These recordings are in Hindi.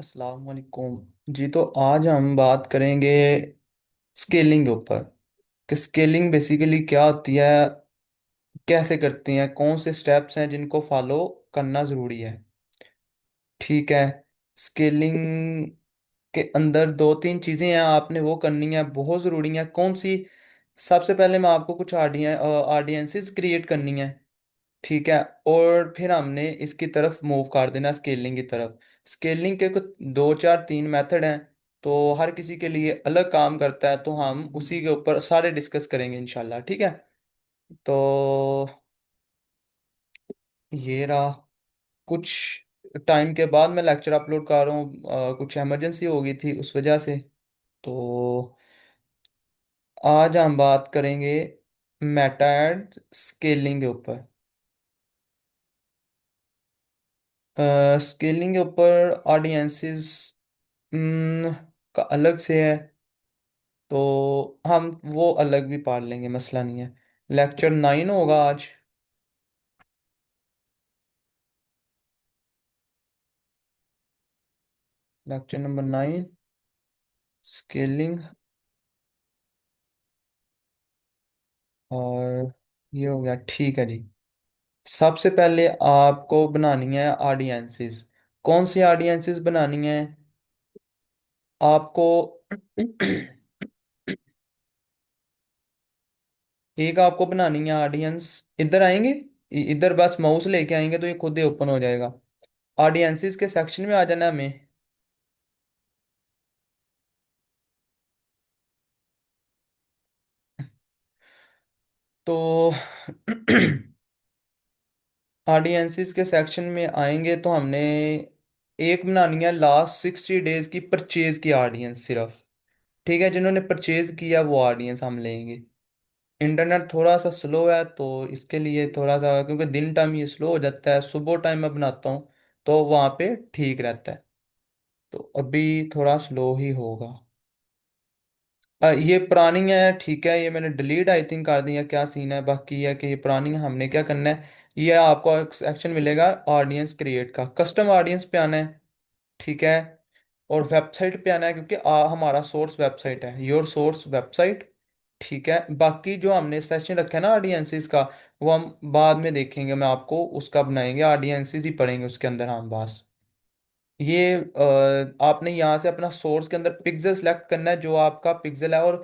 अस्सलाम वालेकुम। जी, तो आज हम बात करेंगे स्केलिंग के ऊपर कि स्केलिंग बेसिकली क्या होती है, कैसे करती हैं, कौन से स्टेप्स हैं जिनको फॉलो करना ज़रूरी है। ठीक है। स्केलिंग के अंदर दो तीन चीज़ें हैं, आपने वो करनी है, बहुत ज़रूरी है। कौन सी? सबसे पहले मैं आपको कुछ ऑडियंसेस क्रिएट करनी है। ठीक है। और फिर हमने इसकी तरफ मूव कर देना, स्केलिंग की तरफ। स्केलिंग के कुछ दो चार तीन मेथड हैं, तो हर किसी के लिए अलग काम करता है, तो हम उसी के ऊपर सारे डिस्कस करेंगे इंशाल्लाह। ठीक है। तो ये रहा। कुछ टाइम के बाद मैं लेक्चर अपलोड कर रहा हूँ, कुछ इमरजेंसी हो गई थी उस वजह से। तो आज हम बात करेंगे मेटा एड स्केलिंग के ऊपर। स्केलिंग के ऊपर ऑडियंसेस का अलग से है, तो हम वो अलग भी पढ़ लेंगे, मसला नहीं है। लेक्चर 9 होगा आज। Lecture number 9, scaling. और ये हो गया, ठीक है जी। सबसे पहले आपको बनानी है ऑडियंसेस। कौन सी ऑडियंसेस बनानी है आपको? एक आपको बनानी है ऑडियंस। इधर आएंगे, इधर बस माउस लेके आएंगे तो ये खुद ही ओपन हो जाएगा। ऑडियंसेस के सेक्शन में आ जाना है हमें। तो ऑडियंसेस के सेक्शन में आएंगे तो हमने एक बनानी है लास्ट 60 डेज की परचेज की ऑडियंस सिर्फ। ठीक है, जिन्होंने परचेज किया वो ऑडियंस हम लेंगे। इंटरनेट थोड़ा सा स्लो है तो इसके लिए थोड़ा सा, क्योंकि दिन टाइम ये स्लो हो जाता है, सुबह टाइम में बनाता हूँ तो वहाँ पे ठीक रहता है। तो अभी थोड़ा स्लो ही होगा। ये पुरानी है, ठीक है, ये मैंने डिलीट आई थिंक कर दी है, क्या सीन है। बाकी है कि ये पुरानी है, हमने क्या करना है, ये आपको एक सेक्शन मिलेगा ऑडियंस क्रिएट का, कस्टम ऑडियंस पे आना है। ठीक है। और वेबसाइट पे आना है, क्योंकि हमारा सोर्स वेबसाइट है, योर सोर्स वेबसाइट। ठीक है। बाकी जो हमने सेशन रखा है ना ऑडियंसेस का, वो हम बाद में देखेंगे, मैं आपको उसका बनाएंगे, ऑडियंसेस ही पढ़ेंगे उसके अंदर हम बस। ये आपने यहाँ से अपना सोर्स के अंदर पिक्सल सेलेक्ट करना है, जो आपका पिक्सल है, और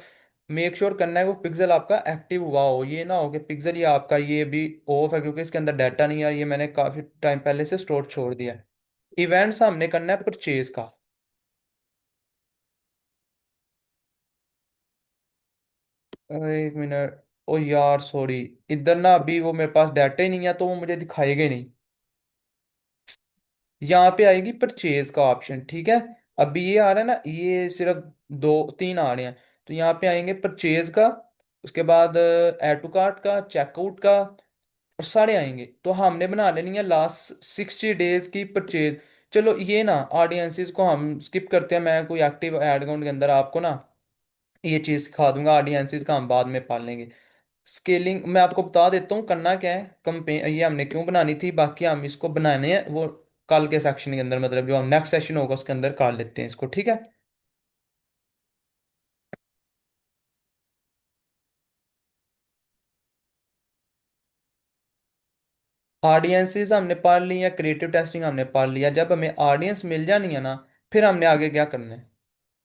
मेक श्योर करना है वो पिक्सल आपका एक्टिव हुआ हो। ये ना हो कि पिक्सल ये आपका ये भी ऑफ है, क्योंकि इसके अंदर डाटा नहीं है, ये मैंने काफ़ी टाइम पहले से स्टोर छोड़ दिया है। इवेंट्स हमने करना है परचेज का। 1 मिनट। ओ यार सॉरी, इधर ना अभी वो मेरे पास डाटा ही नहीं है, तो वो मुझे दिखाएगा ही नहीं। यहाँ पे आएगी परचेज का ऑप्शन। ठीक है। अभी ये आ रहा है ना, ये सिर्फ दो तीन आ रहे हैं। तो यहाँ पे आएंगे परचेज का, उसके बाद ऐड टू कार्ट का, चेकआउट का, और सारे आएंगे। तो हमने बना लेनी है लास्ट 60 डेज की परचेज। चलो ये ना ऑडियंसेस को हम स्किप करते हैं, मैं कोई एक्टिव एड अकाउंट के अंदर आपको ना ये चीज़ सिखा दूंगा, ऑडियंसेस का हम बाद में पाल लेंगे। स्केलिंग मैं आपको बता देता हूँ करना क्या है, कंपेन ये हमने क्यों बनानी थी, बाकी हम इसको बनाने हैं वो कल के सेक्शन के अंदर, मतलब जो हम नेक्स्ट सेशन होगा उसके अंदर कर लेते हैं इसको। ठीक है। ऑडियंसेस हमने पढ़ ली है, क्रिएटिव टेस्टिंग हमने पढ़ लिया। जब हमें ऑडियंस मिल जानी है ना, फिर हमने आगे क्या करना है,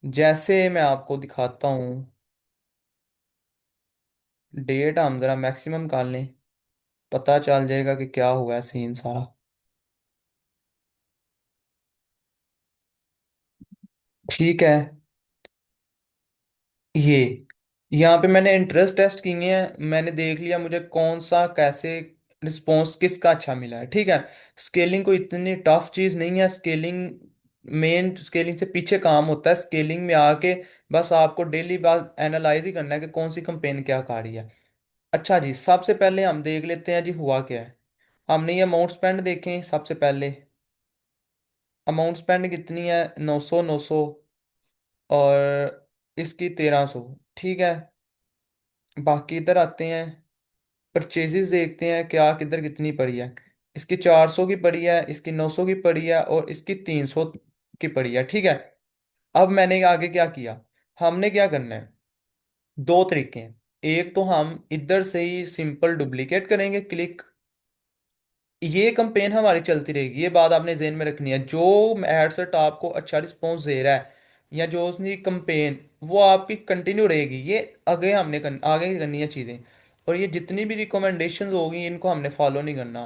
जैसे मैं आपको दिखाता हूँ। डेट हम जरा मैक्सिमम कर लें, पता चल जाएगा कि क्या हुआ है सीन सारा। ठीक है। ये यहाँ पे मैंने इंटरेस्ट टेस्ट किए हैं, मैंने देख लिया मुझे कौन सा कैसे रिस्पॉन्स किसका अच्छा मिला है। ठीक है। स्केलिंग कोई इतनी टफ चीज़ नहीं है। स्केलिंग मेन स्केलिंग से पीछे काम होता है, स्केलिंग में आके बस आपको डेली बात एनालाइज ही करना है कि कौन सी कंपेन क्या कर रही है। अच्छा जी, सबसे पहले हम देख लेते हैं जी हुआ क्या है। हमने ये अमाउंट स्पेंड देखें सबसे पहले। अमाउंट स्पेंड कितनी है, 900 900, और इसकी 1300। ठीक है। बाकी इधर आते हैं, परचेजेस देखते हैं क्या किधर कितनी पड़ी है। इसकी 400 की पड़ी है, इसकी 900 की पड़ी है, और इसकी 300 की पड़ी है, ठीक है। अब मैंने आगे क्या किया, हमने क्या करना है, दो तरीके हैं। एक तो हम इधर से ही सिंपल डुप्लीकेट करेंगे क्लिक, ये कंपेन हमारी चलती रहेगी। ये बात आपने जेहन में रखनी है, जो एडसेट आपको अच्छा रिस्पॉन्स दे रहा है या जो उसकी कंपेन, वो आपकी कंटिन्यू रहेगी। ये आगे करनी है चीज़ें। और ये जितनी भी रिकमेंडेशंस होगी इनको हमने फॉलो नहीं करना।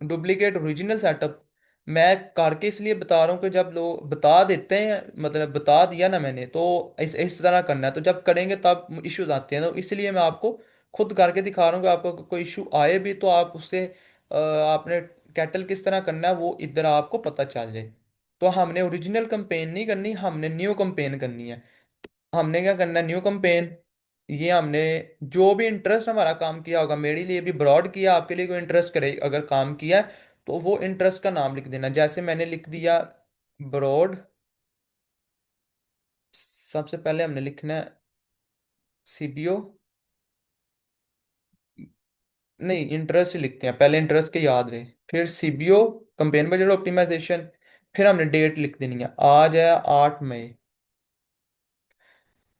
डुप्लीकेट ओरिजिनल सेटअप मैं करके इसलिए बता रहा हूँ कि जब लोग बता देते हैं, मतलब बता दिया ना मैंने, तो इस तरह करना है, तो जब करेंगे तब इश्यूज आते हैं। तो इसलिए मैं आपको खुद करके दिखा रहा हूँ कि आपको कोई इशू आए भी तो आप उससे आपने कैटल किस तरह करना है वो इधर आपको पता चल जाए। तो हमने ओरिजिनल कंपेन नहीं करनी, हमने न्यू कंपेन करनी है। हमने क्या करना है, न्यू कंपेन, ये हमने जो भी इंटरेस्ट हमारा काम किया होगा, मेरे लिए भी ब्रॉड किया, आपके लिए कोई इंटरेस्ट करे अगर काम किया है, तो वो इंटरेस्ट का नाम लिख देना। जैसे मैंने लिख दिया ब्रॉड, सबसे पहले हमने लिखना है सीबीओ, नहीं इंटरेस्ट ही लिखते हैं पहले, इंटरेस्ट के याद रहे। फिर सीबीओ, कंपेन बजट ऑप्टिमाइजेशन। फिर हमने डेट लिख देनी है, आज है 8 मई।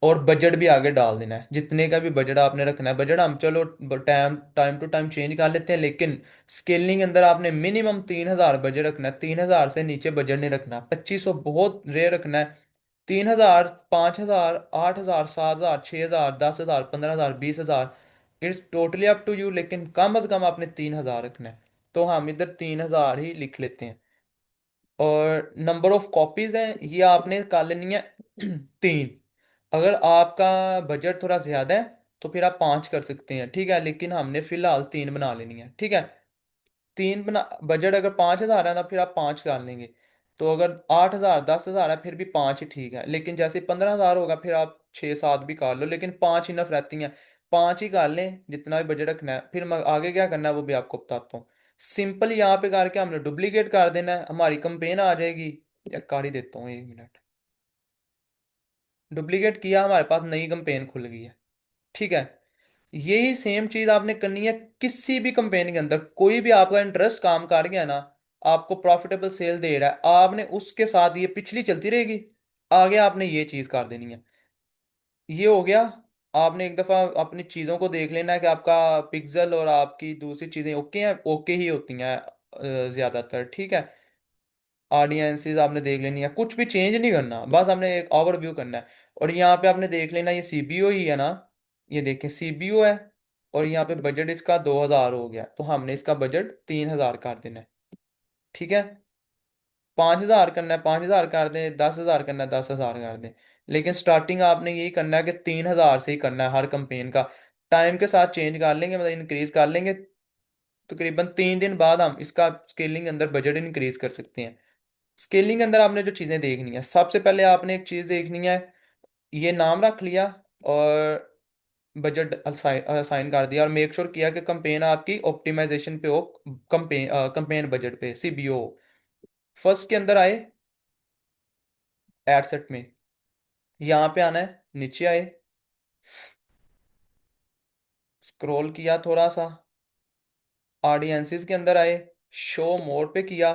और बजट भी आगे डाल देना है, जितने का भी बजट आपने रखना है। बजट हम चलो time time to time change कर लेते हैं, लेकिन स्केलिंग के अंदर आपने मिनिमम 3,000 बजट रखना है। 3,000 से नीचे बजट नहीं रखना, 2500 बहुत रेयर रखना है। 3,000, 5,000, 8,000, 7,000, 6,000, 10,000, 15,000, 20,000, it's totally up to you, लेकिन कम से कम आपने 3,000 रखना है। तो हम इधर 3,000 ही लिख लेते हैं। और नंबर ऑफ कॉपीज हैं, ये आपने कर लेनी है 3। अगर आपका बजट थोड़ा ज्यादा है तो फिर आप 5 कर सकते हैं, ठीक है, लेकिन हमने फिलहाल 3 बना लेनी है, ठीक है। 3 बना, बजट अगर 5,000 है ना फिर आप 5 कर लेंगे। तो अगर 8,000, 10,000 है फिर भी 5 ही ठीक है, लेकिन जैसे 15,000 होगा फिर आप 6-7 भी कर लो, लेकिन 5 इनफ रहती हैं। 5 ही कर लें जितना भी बजट रखना है, फिर मैं आगे क्या करना है वो भी आपको बताता हूँ। सिंपल यहाँ पे करके हमने डुप्लीकेट कर देना है, हमारी कंपेन आ जाएगी। या कर ही देता हूँ, 1 मिनट। डुप्लीकेट किया, हमारे पास नई कंपेन खुल गई है, ठीक है। यही सेम चीज आपने करनी है किसी भी कंपेनी के अंदर। कोई भी आपका इंटरेस्ट काम कर गया ना, आपको प्रॉफिटेबल सेल दे रहा है, आपने उसके साथ ये पिछली चलती रहेगी, आगे आपने ये चीज कर देनी है। ये हो गया। आपने एक दफा अपनी चीजों को देख लेना है कि आपका पिक्सल और आपकी दूसरी चीजें ओके हैं, ओके ही होती हैं ज्यादातर, ठीक है। ऑडियंसेस आपने देख लेनी है, कुछ भी चेंज नहीं करना, बस हमने एक ओवरव्यू करना है। और यहाँ पे आपने देख लेना, ये सीबीओ ही है ना, ये देखें सीबीओ है। और यहाँ पे बजट इसका 2,000 हो गया, तो हमने इसका बजट 3,000 कर देना है, ठीक है। 5,000 करना है 5,000 कर दें, 10,000 करना है 10,000 कर दें। लेकिन स्टार्टिंग आपने यही करना है कि 3,000 से ही करना है हर कंपेन का। टाइम के साथ चेंज कर लेंगे, मतलब इंक्रीज कर लेंगे। तकरीबन 3 दिन बाद हम इसका स्केलिंग अंदर बजट इंक्रीज कर सकते हैं। स्केलिंग के अंदर आपने जो चीज़ें देखनी है, सबसे पहले आपने एक चीज़ देखनी है, ये नाम रख लिया और बजट असाइन कर दिया, और मेक श्योर किया कि कंपेन आपकी ऑप्टिमाइजेशन पे हो, कंपेन बजट पे सीबीओ। फर्स्ट के अंदर आए, एडसेट में, यहाँ पे आना है, नीचे आए, स्क्रॉल किया थोड़ा सा, ऑडियंसेस के अंदर आए, शो मोर पे किया।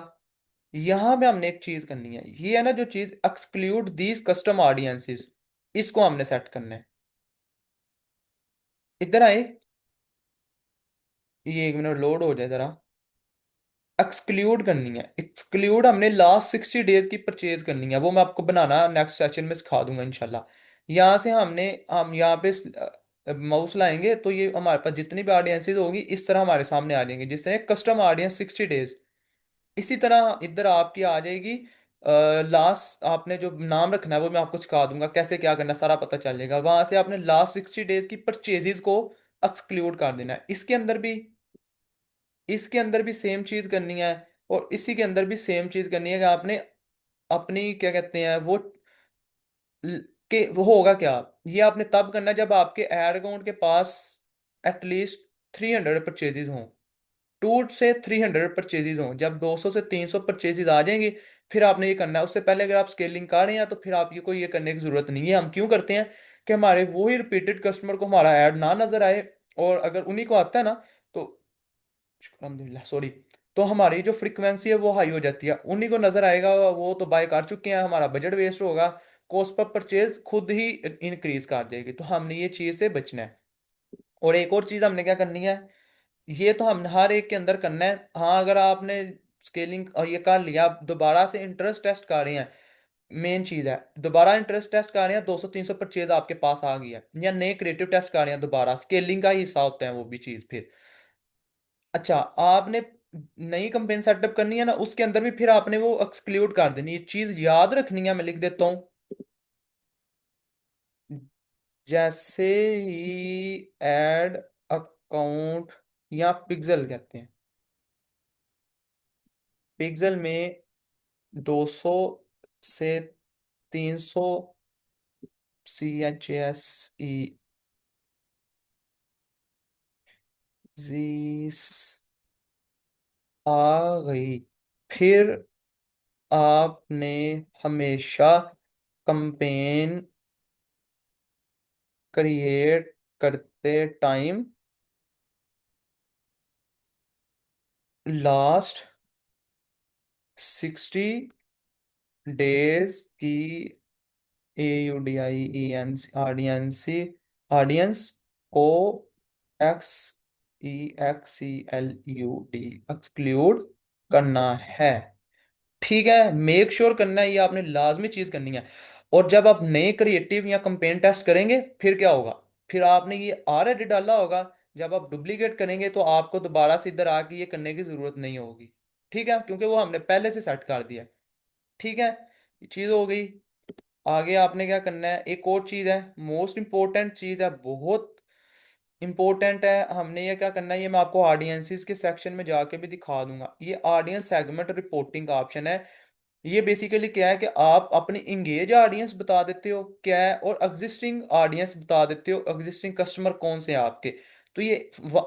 यहाँ पे हमने एक चीज करनी है, ये है ना जो चीज, एक्सक्लूड दीज कस्टम ऑडियंसेस, इसको हमने सेट करना है। इधर आए, ये 1 मिनट लोड हो जाए जरा। एक्सक्लूड करनी है, एक्सक्लूड हमने लास्ट 60 डेज की परचेज करनी है, वो मैं आपको बनाना नेक्स्ट सेशन में सिखा दूंगा इंशाल्लाह। यहाँ से हम यहाँ पे माउस लाएंगे तो ये हमारे पास जितनी भी ऑडियंसेस होगी इस तरह हमारे सामने आ जाएंगी, जिससे कस्टम ऑडियंस 60 डेज। इसी तरह इधर आपकी आ जाएगी लास्ट, आपने जो नाम रखना है वो मैं आपको सिखा दूंगा कैसे क्या करना है, सारा पता चल जाएगा। वहां से आपने लास्ट 60 डेज की परचेजेस को एक्सक्लूड कर देना है। इसके अंदर भी सेम चीज करनी है। और इसी के अंदर भी सेम चीज करनी है कि आपने अपनी क्या कहते हैं वो ल- के वो होगा क्या, ये आपने तब करना है जब आपके एड अकाउंट के पास एटलीस्ट 300 परचेजेस हों। 2 से 300 परचेजेस हों, जब 200 से 300 परचेजेस आ जाएंगी फिर आपने ये करना है। उससे पहले अगर आप स्केलिंग कर रहे हैं तो फिर आप ये कोई ये करने की जरूरत नहीं है। हम क्यों करते हैं कि हमारे वही रिपीटेड कस्टमर को हमारा ऐड ना नजर आए, और अगर उन्हीं को आता है ना तो, शुक्र अल्हम्दुलिल्लाह, सॉरी, तो हमारी जो फ्रीक्वेंसी है वो हाई हो जाती है, उन्हीं को नजर आएगा वो तो बाय कर चुके हैं, हमारा बजट वेस्ट होगा, कॉस्ट पर परचेज खुद ही इंक्रीज कर जाएगी। तो हमने ये चीज से बचना है। और एक और चीज हमने क्या करनी है, ये तो हम हर एक के अंदर करना है। हाँ, अगर आपने स्केलिंग ये कर लिया, आप दोबारा से इंटरेस्ट टेस्ट कर रहे हैं, मेन चीज है, दोबारा इंटरेस्ट टेस्ट कर रहे हैं, 200 300 परचेज आपके पास आ गई है, या नए क्रिएटिव टेस्ट कर रहे हैं, दोबारा स्केलिंग का ही हिस्सा होता है वो भी चीज फिर। अच्छा, आपने नई कंपेन सेटअप करनी है ना, उसके अंदर भी फिर आपने वो एक्सक्लूड कर देनी, ये चीज याद रखनी है, मैं लिख देता हूँ। जैसे ही ऐड अकाउंट, या पिक्सल कहते हैं, पिक्सल में 200 से 300, CHSE जीस आ गई, फिर आपने हमेशा कंपेन क्रिएट करते टाइम लास्ट 60 डेज की AUDIENC को XEXCLUD एक्सक्लूड करना है। ठीक है, मेक श्योर करना है, ये आपने लाजमी चीज करनी है। और जब आप नए क्रिएटिव या कंपेन टेस्ट करेंगे फिर क्या होगा, फिर आपने ये ऑलरेडी डाला होगा, जब आप डुप्लीकेट करेंगे तो आपको दोबारा से इधर आके ये करने की जरूरत नहीं होगी। ठीक है, क्योंकि वो हमने पहले से सेट कर दिया है। ठीक है, ये चीज हो गई। आगे आपने क्या करना है, एक और चीज है, मोस्ट इंपॉर्टेंट चीज है, बहुत इंपॉर्टेंट है। हमने ये क्या करना है, ये मैं आपको ऑडियंसेस के सेक्शन में जाके भी दिखा दूंगा। ये ऑडियंस सेगमेंट रिपोर्टिंग का ऑप्शन है। ये बेसिकली क्या है कि आप अपनी इंगेज ऑडियंस बता देते हो क्या है, और एग्जिस्टिंग ऑडियंस बता देते हो, एग्जिस्टिंग कस्टमर कौन से हैं आपके। तो ये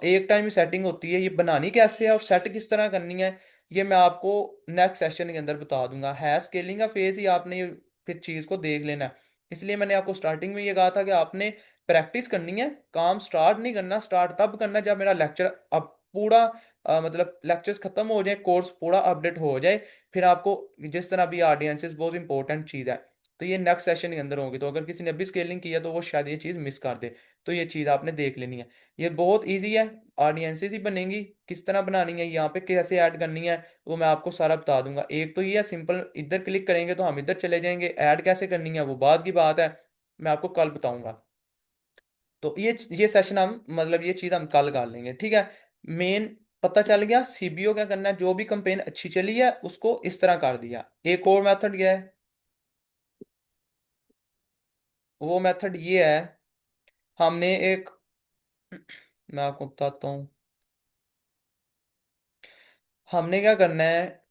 एक टाइम ही सेटिंग होती है, ये बनानी कैसे है और सेट किस तरह करनी है, ये मैं आपको नेक्स्ट सेशन के अंदर बता दूंगा। है स्केलिंग का फेज ही, आपने ये फिर चीज को देख लेना है। इसलिए मैंने आपको स्टार्टिंग में ये कहा था कि आपने प्रैक्टिस करनी है, काम स्टार्ट नहीं करना, स्टार्ट तब करना जब मेरा लेक्चर अब पूरा मतलब लेक्चर्स खत्म हो जाए, कोर्स पूरा अपडेट हो जाए। फिर आपको जिस तरह भी ऑडियंसेस बहुत इंपॉर्टेंट चीज़ है, तो ये नेक्स्ट सेशन के अंदर होगी, तो अगर किसी ने अभी स्केलिंग किया तो वो शायद ये चीज़ मिस कर दे। तो ये चीज़ आपने देख लेनी है, ये बहुत इजी है। ऑडियंसेस ही बनेंगी, किस तरह बनानी है, यहाँ पे कैसे ऐड करनी है, वो मैं आपको सारा बता दूंगा। एक तो ये है सिंपल, इधर क्लिक करेंगे तो हम इधर चले जाएंगे, ऐड कैसे करनी है वो बाद की बात है, मैं आपको कल बताऊंगा। तो ये सेशन हम मतलब ये चीज़ हम कल कर लेंगे। ठीक है, मेन पता चल गया सीबीओ क्या करना है, जो भी कंपेन अच्छी चली है उसको इस तरह कर दिया। एक और मेथड क्या है, वो मेथड ये है, हमने एक मैं आपको बताता हूँ, हमने क्या करना है,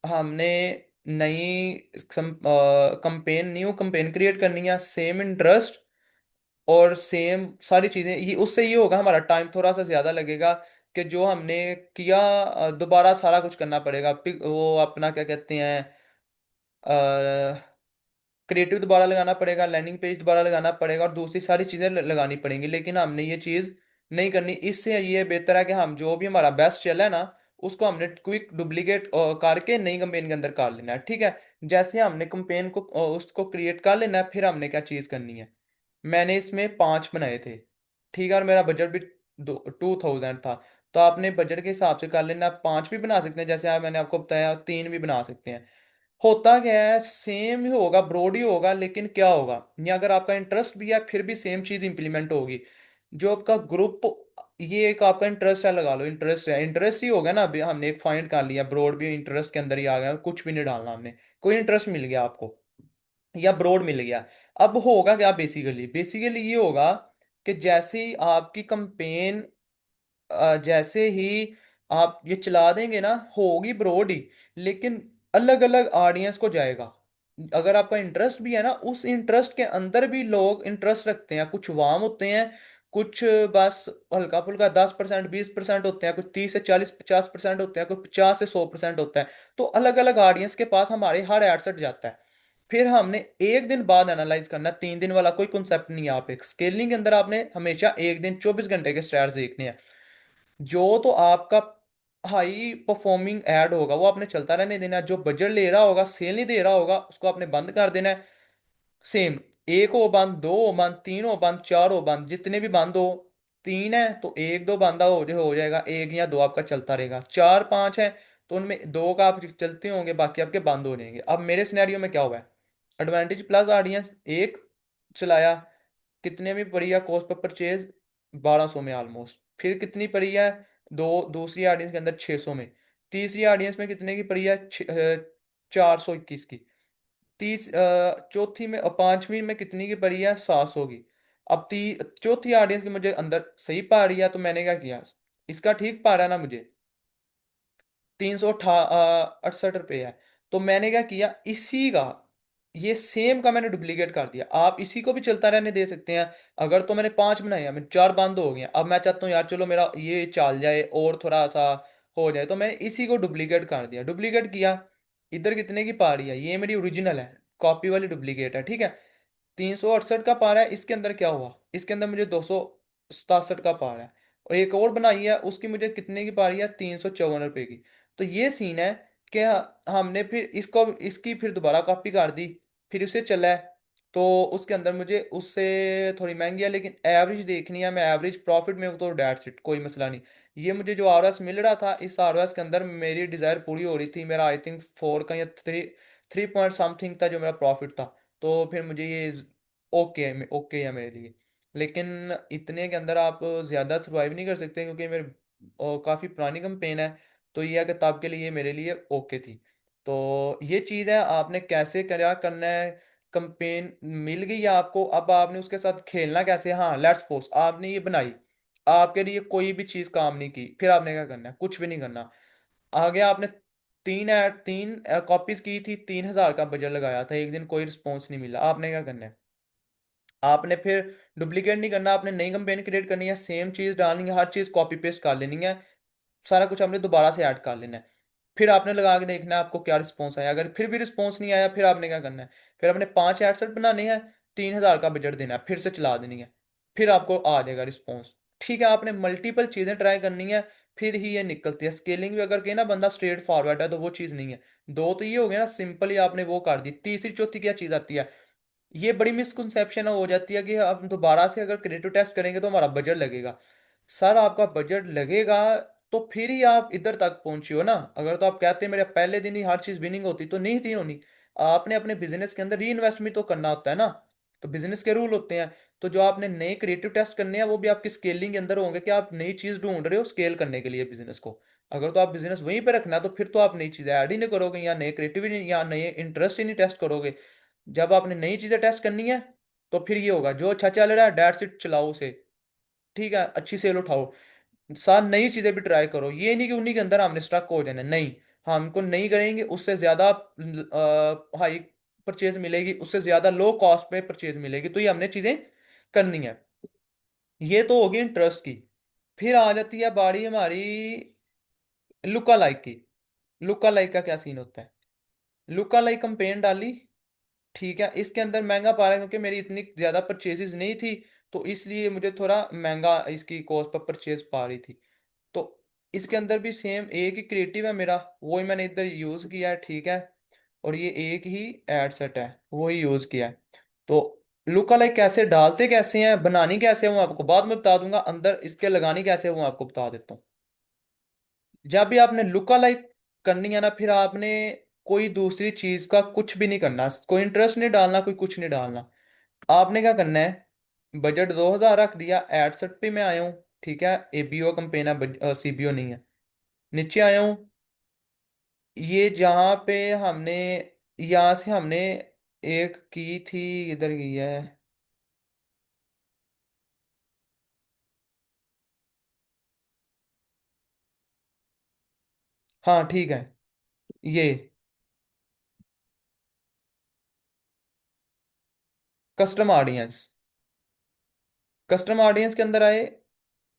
हमने नई कंपेन, न्यू कंपेन क्रिएट करनी है, सेम इंटरेस्ट और सेम सारी चीजें। ये उससे ये होगा, हमारा टाइम थोड़ा सा ज्यादा लगेगा, कि जो हमने किया दोबारा सारा कुछ करना पड़ेगा। वो अपना क्या कहते हैं, क्रिएटिव दोबारा लगाना पड़ेगा, लैंडिंग पेज दोबारा लगाना पड़ेगा, और दूसरी सारी चीजें लगानी पड़ेंगी, लेकिन हमने ये चीज नहीं करनी। इससे ये बेहतर है कि हम जो भी हमारा बेस्ट चला है ना, उसको हमने क्विक डुप्लीकेट करके नई कंपेन के अंदर कर लेना है। ठीक है, जैसे हमने कंपेन को उसको क्रिएट कर लेना है, फिर हमने क्या चीज करनी है, मैंने इसमें 5 बनाए थे। ठीक है, और मेरा बजट भी 2000 था। तो आपने बजट के हिसाब से कर लेना, 5 भी बना सकते हैं, जैसे मैंने आपको बताया, 3 भी बना सकते हैं। होता क्या है, सेम ही होगा, ब्रॉड ही होगा, लेकिन क्या होगा, ये अगर आपका इंटरेस्ट भी है फिर भी सेम चीज इंप्लीमेंट होगी। जो आपका ग्रुप, ये एक आपका इंटरेस्ट है, लगा लो इंटरेस्ट है, इंटरेस्ट ही होगा ना। अभी हमने एक फाइंड कर लिया, ब्रॉड भी इंटरेस्ट के अंदर ही आ गया, कुछ भी नहीं डालना हमने, कोई इंटरेस्ट मिल गया आपको, या ब्रॉड मिल गया। अब होगा क्या, बेसिकली बेसिकली ये होगा कि जैसे ही आपकी कंपेन, जैसे ही आप ये चला देंगे ना, होगी ब्रॉड ही, लेकिन अलग अलग ऑडियंस को जाएगा। अगर आपका इंटरेस्ट भी है ना, उस इंटरेस्ट के अंदर भी लोग इंटरेस्ट रखते हैं, कुछ वाम होते हैं, कुछ बस हल्का फुल्का 10% 20% होते हैं, कुछ 30 से 40 50% होते हैं, कुछ 50 से 100% होता है। तो अलग अलग ऑडियंस के पास हमारे हर एडसेट जाता है। फिर हमने एक दिन बाद एनालाइज करना, 3 दिन वाला कोई कॉन्सेप्ट नहीं है। आप एक स्केलिंग के अंदर आपने हमेशा एक दिन 24 घंटे के स्टैट्स देखने हैं। जो तो आपका हाई परफॉर्मिंग ऐड होगा वो आपने चलता रहने देना है। जो बजट ले रहा होगा, सेल नहीं दे रहा होगा, उसको आपने बंद कर देना है। सेम, एक हो बंद, दो हो बंद, तीन हो बंद, चार हो बंद, जितने भी बंद हो। तीन है तो एक दो बंदा हो जाएगा, एक या दो आपका चलता रहेगा। चार पांच है तो उनमें दो का आप चलते होंगे, बाकी आपके बंद हो जाएंगे। अब मेरे सिनेरियो में क्या हुआ है, एडवांटेज प्लस ऑडियंस एक चलाया, कितने में पड़ी है कॉस्ट पर परचेज, 1200 में ऑलमोस्ट। फिर कितनी पड़ी है दो दूसरी ऑडियंस के अंदर, 600 में। तीसरी ऑडियंस में कितने की पड़ी है, 421 की। चौथी में और पांचवी में कितनी की पड़ी है, 700 की। अब चौथी ऑडियंस की मुझे अंदर सही पा रही है, तो मैंने क्या किया, इसका ठीक पा रहा है ना मुझे, 368 रुपये है। तो मैंने क्या किया, इसी का, ये सेम का मैंने डुप्लीकेट कर दिया। आप इसी को भी चलता रहने दे सकते हैं। अगर तो मैंने पांच बनाए हैं, मेरे चार बंद हो गए हैं, अब मैं चाहता हूँ यार चलो मेरा ये चल जाए और थोड़ा सा हो जाए, तो मैंने इसी को डुप्लीकेट कर दिया। डुप्लीकेट किया, इधर कितने की पा रही है, ये मेरी ओरिजिनल है, कॉपी वाली डुप्लीकेट है, ठीक है। 368 का पा रहा है, इसके अंदर क्या हुआ, इसके अंदर मुझे 267 का पा रहा है। और एक और बनाई है, उसकी मुझे कितने की पा रही है, 354 रुपये की। तो ये सीन है कि हमने फिर इसको, इसकी फिर दोबारा कॉपी कर दी, फिर उसे चला है। तो उसके अंदर मुझे उससे थोड़ी महंगी है, लेकिन एवरेज देखनी है, मैं एवरेज प्रॉफिट में हूँ, तो डेट्स इट, कोई मसला नहीं। ये मुझे जो आरएस मिल रहा था, इस आरएस के अंदर मेरी डिज़ायर पूरी हो रही थी। मेरा आई थिंक फोर का या थ्री पॉइंट समथिंग था जो मेरा प्रॉफिट था। तो फिर मुझे ये ओके है, ओके है मेरे लिए। लेकिन इतने के अंदर आप ज़्यादा सर्वाइव नहीं कर सकते, क्योंकि मेरे काफ़ी पुरानी कंपेन है। तो ये है कि तब के लिए मेरे लिए ओके थी। तो ये चीज़ है, आपने कैसे क्या करना है। कंपेन मिल गई है आपको, अब आपने उसके साथ खेलना कैसे। हाँ, लेट्स सपोज आपने ये बनाई, आपके लिए कोई भी चीज़ काम नहीं की, फिर आपने क्या करना है, कुछ भी नहीं करना। आगे आपने तीन कॉपीज की थी, 3,000 का बजट लगाया था, एक दिन कोई रिस्पॉन्स नहीं मिला, आपने क्या करना है, आपने फिर डुप्लीकेट नहीं करना, आपने नई कंपेन क्रिएट करनी है, सेम चीज़ डालनी है, हर चीज़ कॉपी पेस्ट कर लेनी है, सारा कुछ आपने दोबारा से ऐड कर लेना है। फिर आपने लगा के देखना है आपको क्या रिस्पॉन्स आया। अगर फिर भी रिस्पॉन्स नहीं आया, फिर आपने क्या करना है, फिर आपने 5 एडसेट बनाने हैं, 3,000 का बजट देना है, फिर से चला देनी है, फिर आपको आ जाएगा रिस्पॉन्स। ठीक है, आपने मल्टीपल चीज़ें ट्राई करनी है, फिर ही ये निकलती है। स्केलिंग भी अगर कहे ना बंदा स्ट्रेट फॉरवर्ड है, तो वो चीज़ नहीं है। दो तो ये हो गया ना, सिंपल ही आपने वो कर दी। तीसरी चौथी क्या चीज़ आती है, ये बड़ी मिसकंसेप्शन हो जाती है कि हम दोबारा से अगर क्रिएटिव टेस्ट करेंगे तो हमारा बजट लगेगा। सर आपका बजट लगेगा तो फिर ही आप इधर तक पहुंची हो ना। अगर तो आप कहते हैं मेरे पहले दिन ही हर चीज विनिंग होती, तो नहीं थी होनी। आपने अपने बिजनेस के अंदर री इन्वेस्टमेंट तो करना होता है ना। तो बिजनेस के रूल होते हैं। तो जो आपने नए क्रिएटिव टेस्ट करने हैं, वो भी आपकी स्केलिंग के अंदर होंगे कि आप नई चीज ढूंढ रहे हो स्केल करने के लिए बिजनेस को। अगर तो आप बिजनेस वहीं पे रखना है, तो फिर तो आप नई चीजें ऐड ही नहीं करोगे, या नए क्रिएटिविटी या नए इंटरेस्ट ही नहीं टेस्ट करोगे। जब आपने नई चीजें टेस्ट करनी है, तो फिर ये होगा जो अच्छा चल रहा है डेट्स इट, चलाओ उसे। ठीक है, अच्छी सेल उठाओ। साथ नई चीजें भी ट्राई करो, ये नहीं कि उन्हीं के अंदर हमने स्टक हो जाना है। नहीं, हमको नहीं करेंगे, उससे ज्यादा हाई परचेज मिलेगी, उससे ज्यादा लो कॉस्ट पे परचेज मिलेगी, तो ये हमने चीजें करनी है। ये तो होगी इंटरेस्ट की। फिर आ जाती है बारी हमारी लुका लाइक की। लुका लाइक का क्या सीन होता है, लुका लाइक कंपेन डाली, ठीक है, इसके अंदर महंगा पा रहा है क्योंकि मेरी इतनी ज्यादा परचेजेस नहीं थी, तो इसलिए मुझे थोड़ा महंगा इसकी कॉस्ट पर परचेज पा रही थी। तो इसके अंदर भी सेम एक ही क्रिएटिव है मेरा, वो ही मैंने इधर यूज किया है, ठीक है। और ये एक ही एड सेट है, वो ही यूज किया है। तो लुक अलाइक कैसे डालते कैसे हैं, बनानी कैसे है, वो आपको बाद में बता दूंगा। अंदर इसके लगानी कैसे है वो आपको बता देता हूँ। जब भी आपने लुक अलाइक करनी है ना, फिर आपने कोई दूसरी चीज का कुछ भी नहीं करना, कोई इंटरेस्ट नहीं डालना, कोई कुछ नहीं डालना। आपने क्या करना है, बजट 2,000 रख दिया, एडसेट पे मैं आया हूँ, ठीक है, एबीओ कंपेन है, सीबीओ नहीं है। नीचे आया हूँ, ये जहाँ पे हमने, यहाँ से हमने एक की थी, इधर गई है। हाँ ठीक है, ये कस्टम ऑडियंस, कस्टम ऑडियंस के अंदर आए,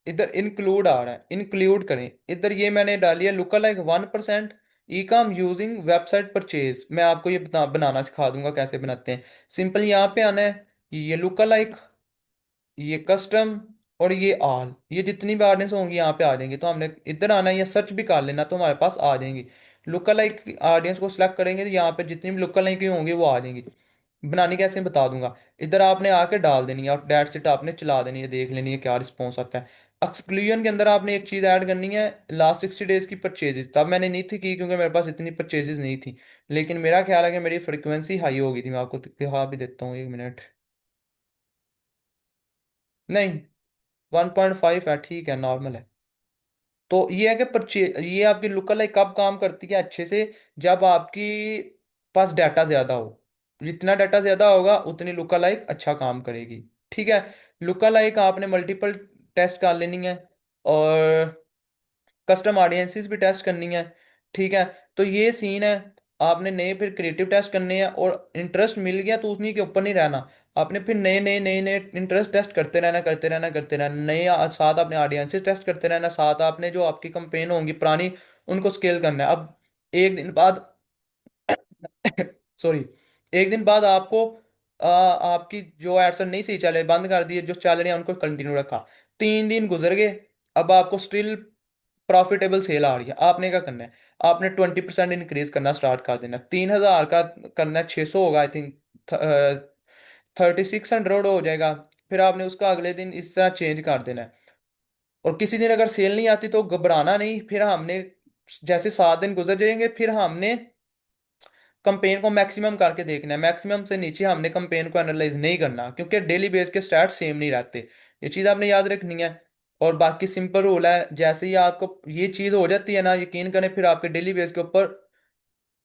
इधर इंक्लूड आ रहा है, इंक्लूड करें इधर, ये मैंने डाली है लुका like 1%, e com using website purchase. मैं आपको ये बनाना सिखा दूंगा कैसे बनाते हैं। सिंपल यहाँ पे आना है, ये लुका लाइक, ये कस्टम, और ये ऑल, ये जितनी भी ऑडियंस होंगी यहाँ पे आ जाएंगी, तो हमने इधर आना है या सर्च भी कर लेना तो हमारे पास आ जाएंगी। लुक लाइक ऑडियंस को सिलेक्ट करेंगे तो यहाँ पे जितनी भी लुक लाइक होंगी वो आ जाएंगी। बनानी कैसे बता दूंगा। इधर आपने आके डाल देनी है और डेट सेट आपने चला देनी है, देख लेनी है क्या रिस्पॉन्स आता है। एक्सक्लूजन के अंदर आपने एक चीज़ ऐड करनी है, लास्ट 60 डेज की परचेजेस। तब मैंने नहीं थी की क्योंकि मेरे पास इतनी परचेजेस नहीं थी, लेकिन मेरा ख्याल है कि मेरी फ्रिक्वेंसी हाई हो गई थी। मैं आपको दिखा भी देता हूँ, 1 मिनट। नहीं, 1.5 है, ठीक है, नॉर्मल है। तो ये है कि परचे ये आपकी लुक लाइक कब काम करती है अच्छे से, जब आपकी पास डाटा ज्यादा हो। जितना डाटा ज्यादा होगा उतनी लुक लाइक अच्छा काम करेगी। ठीक है। लुक लाइक आपने मल्टीपल टेस्ट कर लेनी है, और कस्टम ऑडियंसेस भी टेस्ट करनी है। ठीक है। तो ये सीन है। आपने नए फिर क्रिएटिव टेस्ट करने हैं, और इंटरेस्ट मिल गया तो उन्हीं के ऊपर नहीं रहना। आपने फिर नए नए नए नए इंटरेस्ट टेस्ट करते रहना, करते रहना, करते रहना, नए साथ आपने ऑडियंसेस टेस्ट करते रहना, साथ आपने जो आपकी कंपेन होंगी पुरानी उनको स्केल करना है। अब एक दिन बाद सॉरी, एक दिन बाद आपको आपकी जो एड्स नहीं सही चल रहे, बंद कर दिए, जो चल रहे हैं उनको कंटिन्यू रखा। 3 दिन गुजर गए, अब आपको स्टिल प्रॉफिटेबल सेल आ रही है। आपने क्या करना है, आपने 20% इंक्रीज करना स्टार्ट कर देना। 3,000 का करना है, 600 होगा आई थिंक, 3600 हो जाएगा। फिर आपने उसका अगले दिन इस तरह चेंज कर देना है। और किसी दिन अगर सेल नहीं आती तो घबराना नहीं, फिर हमने जैसे 7 दिन गुजर जाएंगे, फिर हमने कंपेन को मैक्सिमम करके देखना है। मैक्सिमम से नीचे हमने कंपेन को एनालाइज नहीं करना, क्योंकि डेली बेस के स्टैट्स सेम नहीं रहते। ये चीज़ आपने याद रखनी है। और बाकी सिंपल रूल है, जैसे ही आपको ये चीज़ हो जाती है ना, यकीन करें, फिर आपके डेली बेस के ऊपर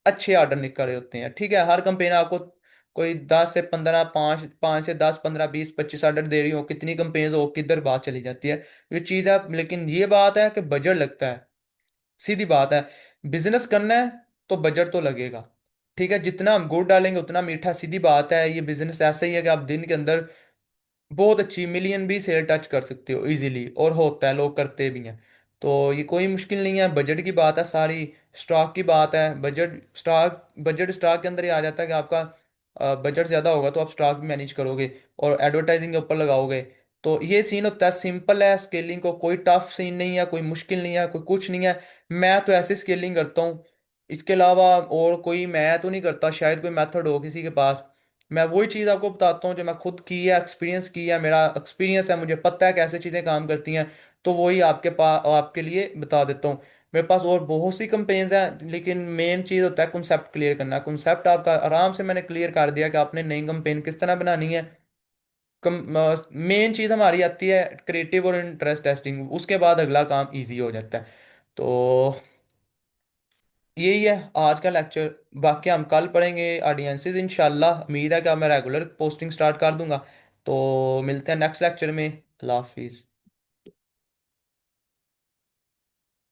अच्छे ऑर्डर निकल रहे होते हैं। ठीक है। हर कंपेन आपको कोई 10 से 15, 5 से 10, 15, 20, 25 ऑर्डर दे रही हो, कितनी कंपेन हो, किधर बात चली जाती है। ये चीज़ है, लेकिन ये बात है कि बजट लगता है। सीधी बात है। बिजनेस करना है तो बजट तो लगेगा। ठीक है। जितना हम गुड़ डालेंगे उतना मीठा, सीधी बात है। ये बिजनेस ऐसा ही है कि आप दिन के अंदर बहुत अच्छी मिलियन भी सेल टच कर सकते हो इजीली, और होता है, लोग करते भी हैं। तो ये कोई मुश्किल नहीं है, बजट की बात है सारी। स्टॉक की बात है, बजट स्टॉक के अंदर ही आ जाता है कि आपका बजट ज़्यादा होगा तो आप स्टॉक भी मैनेज करोगे और एडवर्टाइजिंग के ऊपर लगाओगे। तो ये सीन होता है, सिंपल है स्केलिंग को, कोई टफ सीन नहीं है, कोई मुश्किल नहीं है, कोई कुछ नहीं है। मैं तो ऐसे स्केलिंग करता हूँ। इसके अलावा और कोई मैं तो नहीं करता, शायद कोई मेथड हो किसी के पास। मैं वही चीज़ आपको बताता हूँ जो मैं खुद की है, एक्सपीरियंस की है, मेरा एक्सपीरियंस है, मुझे पता है कैसे चीज़ें काम करती हैं। तो वही आपके पास आपके लिए बता देता हूँ। मेरे पास और बहुत सी कंपेन्स हैं, लेकिन मेन चीज़ होता है कॉन्सेप्ट क्लियर करना। कॉन्सेप्ट आपका आराम से मैंने क्लियर कर दिया कि आपने नई कंपेन किस तरह बनानी है। मेन चीज़ हमारी आती है क्रिएटिव और इंटरेस्ट टेस्टिंग, उसके बाद अगला काम इजी हो जाता है। तो यही है आज का लेक्चर। बाकी हम कल पढ़ेंगे ऑडियंसेस इंशाल्लाह। उम्मीद है कि अब मैं रेगुलर पोस्टिंग स्टार्ट कर दूंगा। तो मिलते हैं नेक्स्ट लेक्चर में। अल्लाह हाफिज़।